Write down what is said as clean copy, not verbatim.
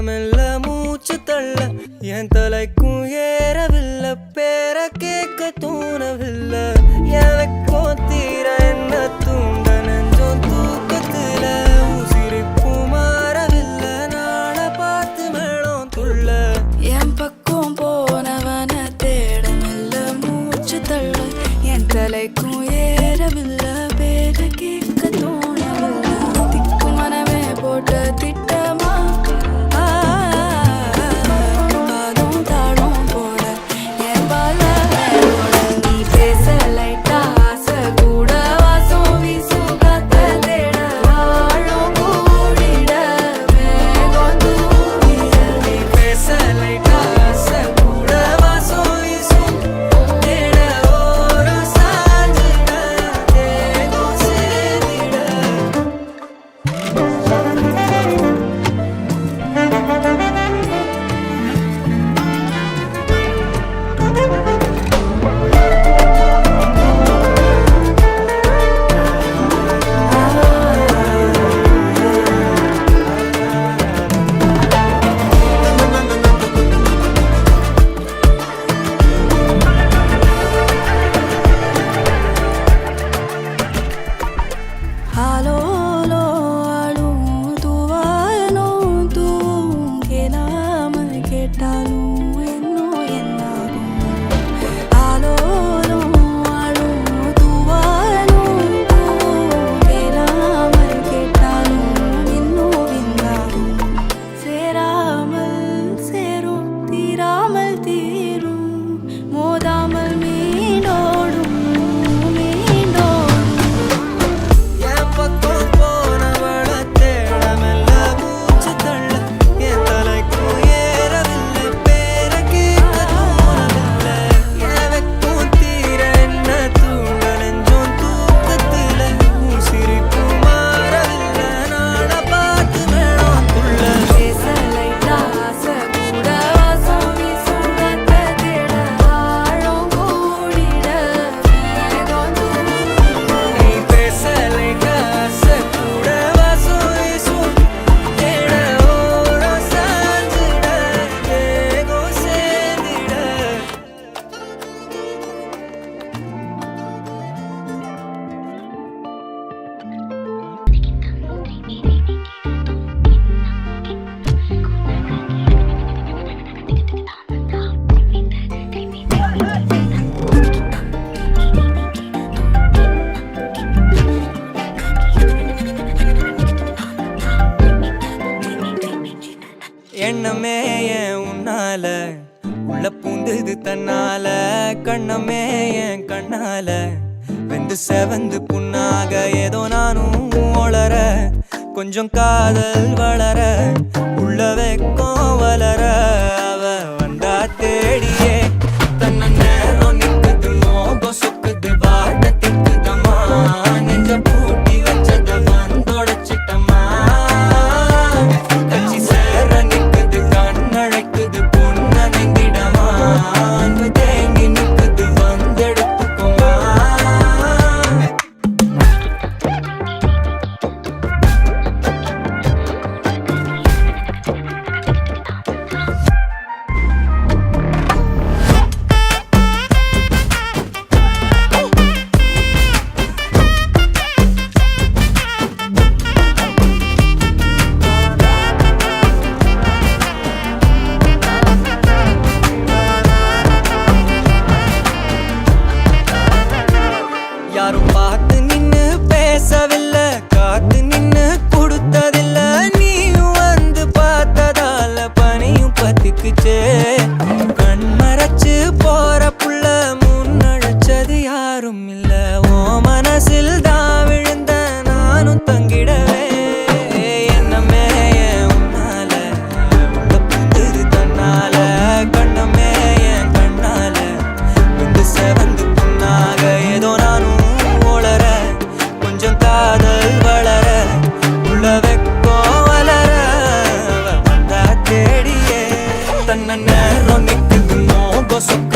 மெல்ல மூச்சு தள்ள என் தலைக்கும் ஏறவில்லை பேர கேட்க தோணவில்லை எனக்கோ தீர என்ன தூண்ட நெஞ்சோம் தூக்கத்துல உசிரிப்பு மாறவில்லை நாள பார்த்து மேளம் துள்ள என் பக்கம் போனவன தேட மெல்ல மூச்சு தள்ள என் தலைக்கும் ஏறவில்லை பேர கேட்க தோணவில்லை திக்கு மனமே போட்ட திட்டமா பாதம் தாளம் போட என் பால நீ பேச லைட்டா ஆசை கூட வாசம் வீசும் காத்த தேட ஆழம் கூடிட மேகம் தூவிட நீ பேச லைட்டா ஆசை கூட வாசம் வீசும் தேட ஓரம் சாஞ்சிட தேகம் சேர்ந்திட ஆலோலோ ஆளும் தூவாலும் தூவும் கேளாமல் கேட்டாலும் இன்னும் என்னாகும் ஆலோலோ ஆளும் தூவாலும் தூவும் கேளாமல் கேட்டாலும் இன்னும் என்னாகும் சேராமல் சேரும் தீராமல் தீரும் மோதாமல் மீண்டோடும் மீண்டோடும் என் பக்கம் போனவள தேட மெல்ல மூச்சு தள்ள என் தலைக்கும் ஏறவில்லை பேர கேட்க தோணவில்லை எனக்கும் தீர என்ன தூண்ட நெஞ்சோம் தூக்கத்துல சிரிப்பு மாறவில்லை நாள பார்த்து மேளம் துள்ள பேச லைட்டா ஆசை கூட வாசம் வீசும் காத்த தேட ஆழம் கூடிட மேகம் தூவிட நீ பேச லைட்டா ஆசை கூட வாசம் வீசும் தேட ஓரம் சாஞ்சிட தேகம் சேர்ந்திட எண்ணமே ஏன் உன்னால உள்ள பூந்தது தன்னால கண்ணமே என் கண்ணால வெந்து செவந்து புண்ணாக ஏதோ நானும் ஒளர கொஞ்சம் காதல் வளர உள்ள வெக்கம் வளர அவ வந்தா தேடியே தன்ன நேரம் நிக்குது மோகம் சொக்குது வாட்ட திக்குதம்மா நெஞ்ச பூட்டி வச்சத வந்தொடச்சிட்டம்மா கட்சி சேர நிக்குது கண்ணழைக்குது பொன்னணைந்திடமா அன்பு தேங்கி நிக்குது வந்தெடுத்துக்குமா யாரும் பார்த்து நின்னு பேசவில்லை காத்து நின்னு கொடுத்ததில்ல நீயும் வந்து பார்த்ததால பனியும் பத்திக்குச்சே கண் மறைச்சு போற புள்ள முன்னழைச்சது யாரும் இல்ல ஓ மனசில் தான் விழுந்த நானும் தங்கிடவே என்னமே ஏன் உன்னால உள்ள புந்தது தன்னால கண்ணமே என் கண்ணால வந்து செவந்து புண்ணாக ஏதோ நானும் ஒளர கொஞ்சம் காதல் வளர உள்ள வெக்கம் வளர அவ வந்தா தேடியே தன்ன நேரம் நிக்குது மோகம் சொக்க